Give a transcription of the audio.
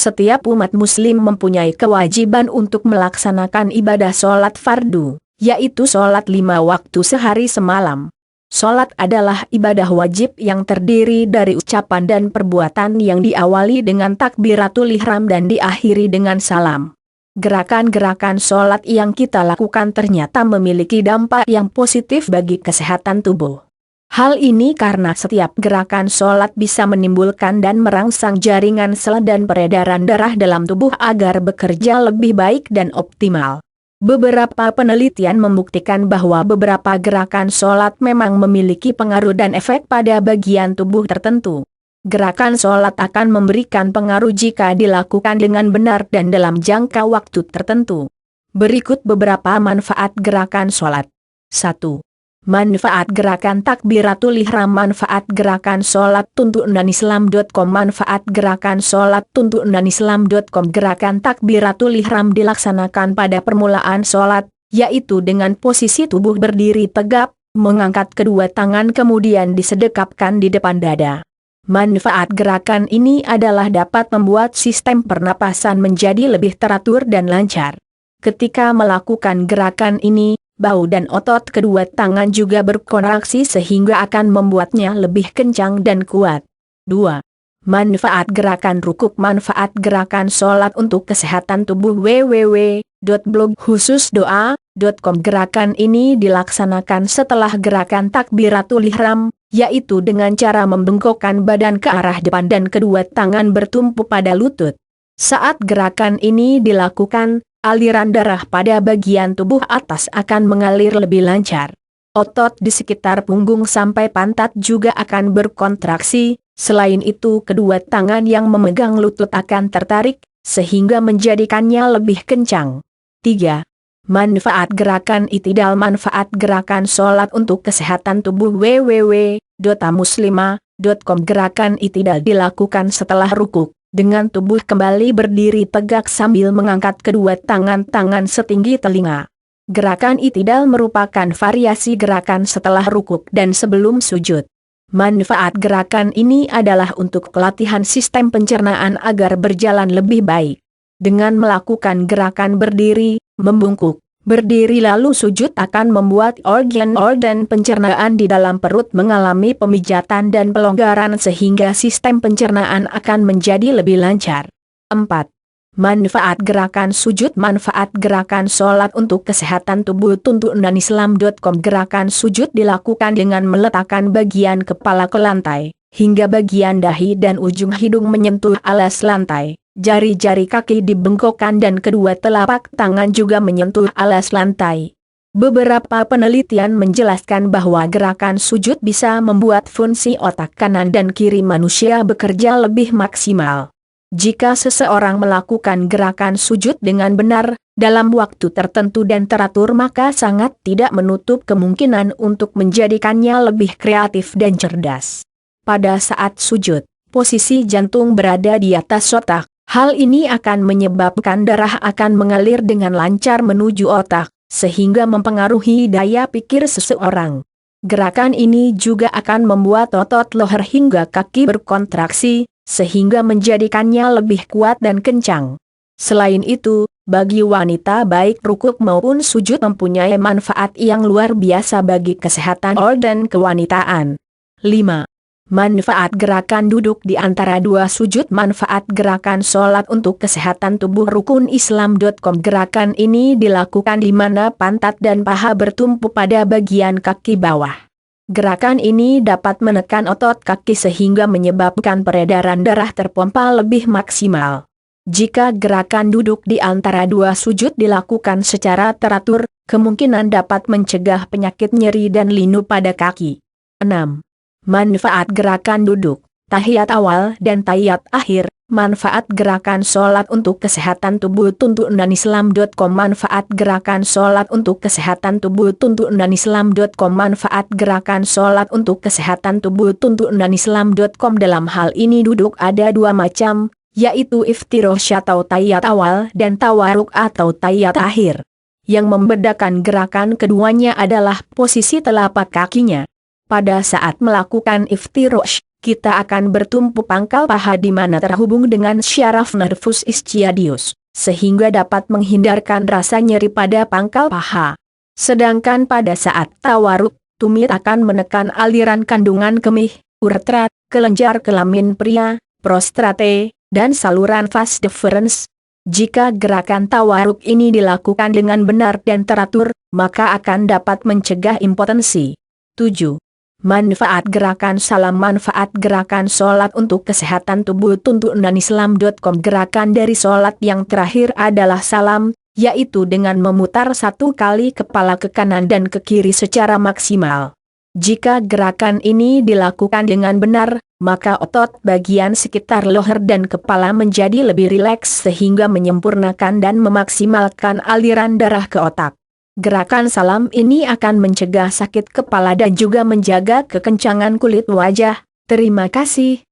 Setiap umat muslim mempunyai kewajiban untuk melaksanakan ibadah sholat fardu, yaitu sholat 5 waktu sehari semalam. Sholat adalah ibadah wajib yang terdiri dari ucapan dan perbuatan yang diawali dengan takbiratul ihram dan diakhiri dengan salam. Gerakan-gerakan sholat yang kita lakukan ternyata memiliki dampak yang positif bagi kesehatan tubuh. Hal ini karena setiap gerakan sholat bisa menimbulkan dan merangsang jaringan sel dan peredaran darah dalam tubuh agar bekerja lebih baik dan optimal. Beberapa penelitian membuktikan bahwa beberapa gerakan sholat memang memiliki pengaruh dan efek pada bagian tubuh tertentu. Gerakan sholat akan memberikan pengaruh jika dilakukan dengan benar dan dalam jangka waktu tertentu. Berikut beberapa manfaat gerakan sholat. 1. Manfaat gerakan takbiratul ihram. Manfaat gerakan sholat. Tuntunanislam.com. Manfaat gerakan sholat. Tuntunanislam.com. Gerakan takbiratul ihram dilaksanakan pada permulaan sholat, yaitu dengan posisi tubuh berdiri tegap, mengangkat kedua tangan kemudian disedekapkan di depan dada. Manfaat gerakan ini adalah dapat membuat sistem pernapasan menjadi lebih teratur dan lancar. Ketika melakukan gerakan ini, bahu dan otot kedua tangan juga berkontraksi sehingga akan membuatnya lebih kencang dan kuat. 2. Manfaat gerakan rukuk. Manfaat gerakan sholat untuk kesehatan tubuh. www.blogkhususdoa.com. Gerakan ini dilaksanakan setelah gerakan takbiratul ihram, yaitu dengan cara membengkokkan badan ke arah depan dan kedua tangan bertumpu pada lutut. Saat gerakan ini dilakukan, aliran darah pada bagian tubuh atas akan mengalir lebih lancar. Otot di sekitar punggung sampai pantat juga akan berkontraksi, selain itu kedua tangan yang memegang lutut akan tertarik, sehingga menjadikannya lebih kencang. 3. Manfaat gerakan i'tidal. Manfaat gerakan sholat untuk kesehatan tubuh. www.tamuslimah.com. Gerakan i'tidal dilakukan setelah rukuk, dengan tubuh kembali berdiri tegak sambil mengangkat kedua tangan setinggi telinga. Gerakan i'tidal merupakan variasi gerakan setelah rukuk dan sebelum sujud. Manfaat gerakan ini adalah untuk pelatihan sistem pencernaan agar berjalan lebih baik. Dengan melakukan gerakan berdiri, membungkuk, berdiri lalu sujud akan membuat organ-organ pencernaan di dalam perut mengalami pemijatan dan pelonggaran sehingga sistem pencernaan akan menjadi lebih lancar. 4. Manfaat gerakan sujud. Manfaat gerakan sholat untuk kesehatan tubuh. Tuntunanislam.com. Gerakan sujud dilakukan dengan meletakkan bagian kepala ke lantai, hingga bagian dahi dan ujung hidung menyentuh alas lantai. Jari-jari kaki dibengkokkan dan kedua telapak tangan juga menyentuh alas lantai. Beberapa penelitian menjelaskan bahwa gerakan sujud bisa membuat fungsi otak kanan dan kiri manusia bekerja lebih maksimal. Jika seseorang melakukan gerakan sujud dengan benar, dalam waktu tertentu dan teratur, maka sangat tidak menutup kemungkinan untuk menjadikannya lebih kreatif dan cerdas. Pada saat sujud, posisi jantung berada di atas otak. Hal ini akan menyebabkan darah akan mengalir dengan lancar menuju otak, sehingga mempengaruhi daya pikir seseorang. Gerakan ini juga akan membuat otot leher hingga kaki berkontraksi, sehingga menjadikannya lebih kuat dan kencang. Selain itu, bagi wanita baik rukuk maupun sujud mempunyai manfaat yang luar biasa bagi kesehatan organ kewanitaan. 5. Manfaat gerakan duduk di antara dua sujud. Manfaat gerakan sholat untuk kesehatan tubuh. Rukunislam.com. Gerakan ini dilakukan di mana pantat dan paha bertumpu pada bagian kaki bawah. Gerakan ini dapat menekan otot kaki sehingga menyebabkan peredaran darah terpompa lebih maksimal. Jika gerakan duduk di antara dua sujud dilakukan secara teratur, kemungkinan dapat mencegah penyakit nyeri dan linu pada kaki. 6. Manfaat gerakan duduk, tahiyat awal dan tahiyat akhir. Manfaat gerakan sholat untuk kesehatan tubuh. Tuntunanislam.com. Manfaat gerakan sholat untuk kesehatan tubuh. Tuntunanislam.com. Manfaat gerakan sholat untuk kesehatan tubuh. Tuntunanislam.com. Dalam hal ini duduk ada dua macam, yaitu iftirosh atau tahiyat awal dan tawaruk atau tahiyat akhir. Yang membedakan gerakan keduanya adalah posisi telapak kakinya. Pada saat melakukan iftirosh, kita akan bertumpu pangkal paha di mana terhubung dengan syaraf nervus ischiadius, sehingga dapat menghindarkan rasa nyeri pada pangkal paha. Sedangkan pada saat tawaruk, tumit akan menekan aliran kandungan kemih, uretra, kelenjar kelamin pria, prostate, dan saluran vas deferens. Jika gerakan tawaruk ini dilakukan dengan benar dan teratur, maka akan dapat mencegah impotensi. 7. Manfaat gerakan salam. Manfaat gerakan sholat untuk kesehatan tubuh. Tuntunanislam.com. Gerakan dari sholat yang terakhir adalah salam, yaitu dengan memutar 1 kali kepala ke kanan dan ke kiri secara maksimal. Jika gerakan ini dilakukan dengan benar, maka otot bagian sekitar leher dan kepala menjadi lebih rileks sehingga menyempurnakan dan memaksimalkan aliran darah ke otak. Gerakan salam ini akan mencegah sakit kepala dan juga menjaga kekencangan kulit wajah. Terima kasih.